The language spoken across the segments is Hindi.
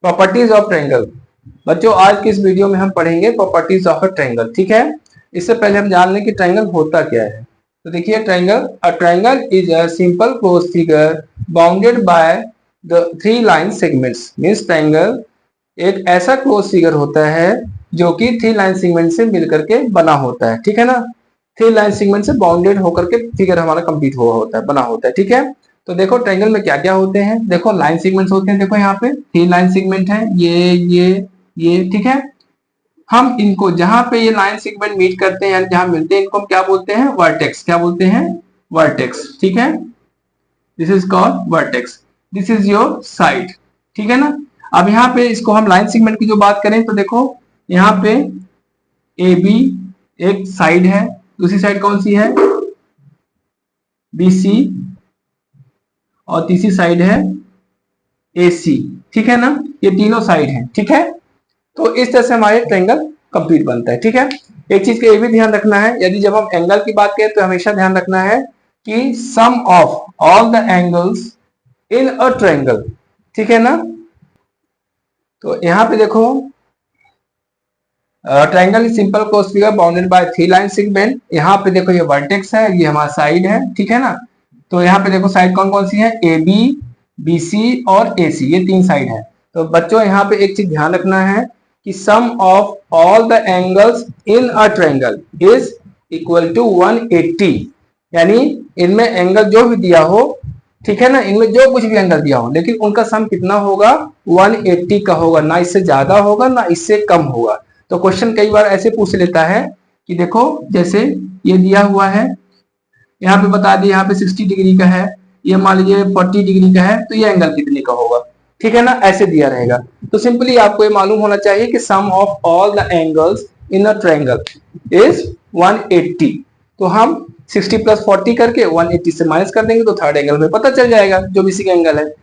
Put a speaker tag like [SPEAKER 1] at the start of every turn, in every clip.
[SPEAKER 1] Properties of triangle. बच्चों आज की इस वीडियो में हम पढ़ेंगे प्रॉपर्टीज ऑफ अ ट्रायंगल, ठीक है। इससे पहले हम जान लें कि ट्रायंगल होता क्या है। तो देखिए triangle is a simple close figure bounded by the three line segments. Means triangle एक ऐसा क्लोज फिगर होता है जो कि थ्री लाइन सेगमेंट से मिलकर के बना होता है, ठीक है ना। थ्री लाइन सेगमेंट से बाउंडेड होकर के फिगर हमारा कंप्लीट हुआ होता है, बना होता है, ठीक है। तो देखो ट्रायंगल में क्या क्या होते हैं। देखो लाइन सेगमेंट्स होते हैं, देखो यहाँ पे थ्री लाइन सेगमेंट है, ये ठीक है। हम इनको जहां पे ये लाइन सेगमेंट मीट करते हैं यानी जहां मिलते हैं इनको हम क्या बोलते हैं, वर्टेक्स। क्या बोलते हैं, वर्टेक्स, ठीक है। This is called vertex. This is your side, ठीक है ना। अब यहाँ पे इसको हम लाइन सेगमेंट की जो बात करें तो देखो यहाँ पे ए बी एक साइड है, दूसरी साइड कौन सी है, बी सी, और तीसरी साइड है ए सी, ठीक है ना। ये तीनों साइड हैं, ठीक है। तो इस तरह से हमारे ट्रायंगल कंप्लीट बनता है, ठीक है। एक चीज का ये भी ध्यान रखना है, यदि जब हम एंगल की बात करें तो हमेशा ध्यान रखना है कि sum of all the angles in a triangle, ठीक है ना। तो यहाँ पे देखो triangle is simple close figure bounded by three line segment. यहाँ पे देखो ये वर्टेक्स है, ये हमारा साइड है, ठीक है ना। तो यहाँ पे देखो साइड कौन कौन सी है, ए बी, बी सी और ए सी, ये तीन साइड है। तो बच्चों यहाँ पे एक चीज ध्यान रखना है कि sum of all the angles in a triangle is equal to 180। यानी इनमें एंगल जो भी दिया हो, ठीक है ना, इनमें जो कुछ भी एंगल दिया हो, लेकिन उनका सम कितना होगा, 180 का होगा, ना इससे ज्यादा होगा ना इससे कम होगा। तो क्वेश्चन कई बार ऐसे पूछ लेता है कि देखो जैसे ये दिया हुआ है, यहाँ पे बता दिए यहाँ पे 60 डिग्री का है, ये मान लीजिए 40 डिग्री का है, तो ये एंगल कितने का होगा, ठीक है ना, ऐसे दिया रहेगा। तो सिंपली आपको ये मालूम होना चाहिए कि sum of all the angles in a triangle is 180। तो हम 60 प्लस 40 करके 180 से माइनस कर देंगे तो थर्ड एंगल में पता चल जाएगा जो भी इसी का एंगल है।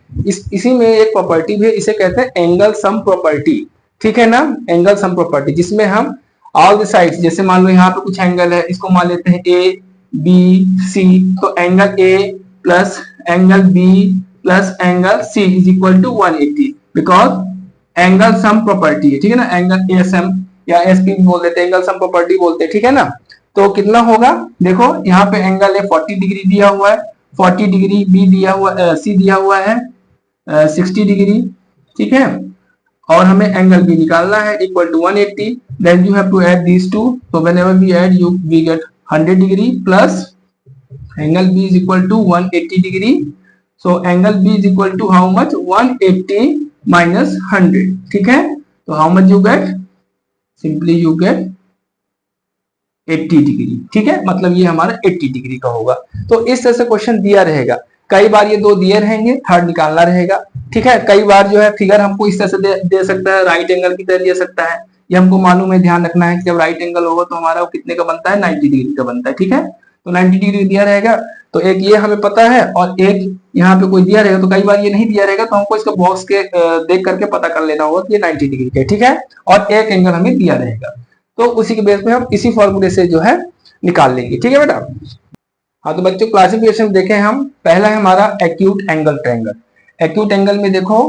[SPEAKER 1] इसी में एक प्रॉपर्टी भी है, इसे कहते हैं एंगल सम प्रॉपर्टी, ठीक है ना। एंगल सम प्रॉपर्टी जिसमें हम ऑल द साइड्स, जैसे मान लो यहाँ पे कुछ एंगल है, इसको मान लेते हैं ए बी सी, तो angle A plus angle B plus angle C is equal to 180 because angle sum property है, ठीक है ना। एंगल एसएम या एसपी बोल देते हैं, एंगल सम प्रॉपर्टी बोलते हैं, ठीक है ना। तो कितना होगा, देखो यहाँ पे एंगल है 40 डिग्री दिया हुआ है, 40 डिग्री बी दिया हुआ सी दिया हुआ है 60 डिग्री, ठीक है। और हमें एंगल बी निकालना है equal to 180, then you have to add these two. तो whenever we add you we get 100 degree plus angle B is equal to 180 degree. So angle B is equal to how much, 180 minus 100, ठीक है। तो how much you get, simply you get 80 degree, ठीक है। मतलब ये हमारा 80 डिग्री का होगा। तो इस तरह से क्वेश्चन दिया रहेगा, कई बार ये दो दिए रहेंगे, थर्ड निकालना रहेगा, ठीक है। कई बार जो है फिगर हमको इस तरह से दे सकता है, राइट एंगल की तरह दे सकता है, ये हमको मालूम है, ध्यान रखना है कि जब राइट एंगल होगा तो हमारा वो कितने का बनता है, 90 डिग्री का बनता है, ठीक है। तो 90 डिग्री दिया रहेगा, तो एक ये हमें पता है और एक यहाँ पे कोई दिया रहेगा। तो कई बार ये नहीं दिया रहेगा तो हमको इसका बॉक्स के देख करके पता कर लेना होगा कि ये 90 डिग्री का, ठीक है। और एक एंगल हमें दिया रहेगा, तो उसी के बेस पे हम इसी फॉर्मूले से जो है निकाल लेंगे, ठीक है बेटा। हाँ तो बच्चों क्लासिफिकेशन देखें हम, पहला है हमारा acute angle triangle. Acute angle में देखो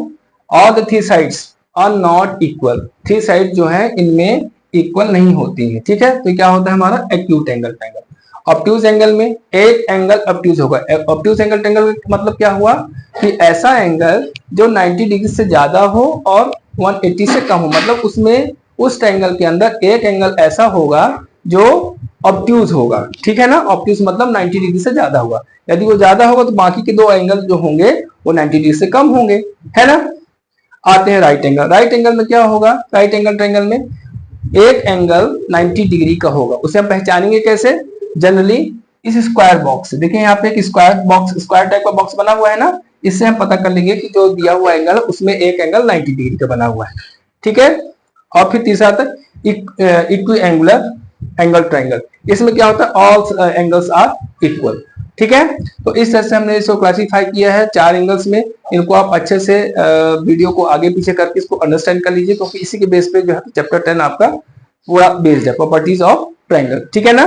[SPEAKER 1] all the three sides are not equal, three side जो है इनमें इक्वल नहीं होती है, ठीक है। तो क्या होता है हमारा acute angle triangle. Obtuse angle में एक एंगल ऑब्ट्यूज होगा। ऑब्ट्यूज एंगल ट्रायंगल में मतलब क्या हुआ कि ऐसा एंगल जो 90 डिग्री से ज्यादा हो और 180 से कम हो, मतलब उसमें उस ट्रायंगल के अंदर एक एंगल ऐसा होगा जो ऑब्ट्यूज होगा, ठीक है ना। ऑब्ट्यूज मतलब 90 डिग्री से ज्यादा होगा, यदि वो ज्यादा होगा तो बाकी के दो एंगल जो होंगे वो 90 डिग्री से कम होंगे, है ना। आते हैं राइट एंगल। राइट एंगल में क्या होगा, राइट एंगल ट्रायंगल में एक एंगल 90 डिग्री का होगा। उसे हम पहचानेंगे कैसे, जनरली इस स्क्वायर बॉक्स से। देखिए यहाँ पे एक स्क्वायर बॉक्स, स्क्वायर टाइप का बॉक्स बना हुआ है ना, इससे हम पता कर लेंगे कि जो दिया हुआ एंगल उसमें एक एंगल 90 डिग्री का बना हुआ है, ठीक है। और फिर तीसरा आता है इक्वी एंगुलर एंगल ट्रायंगल। इसमें क्या होता है, ऑल एंगल्स आर इक्वल, ठीक है। तो इस तरह से हमने इसको क्लासिफाई किया है चार एंगल्स में। इनको आप अच्छे से वीडियो को आगे पीछे करके इसको अंडरस्टैंड कर लीजिए, क्योंकि इसी के बेस पे जो है चैप्टर 10 आपका पूरा बेस्ड है, प्रॉपर्टीज ऑफ ट्रायंगल, ठीक है ना।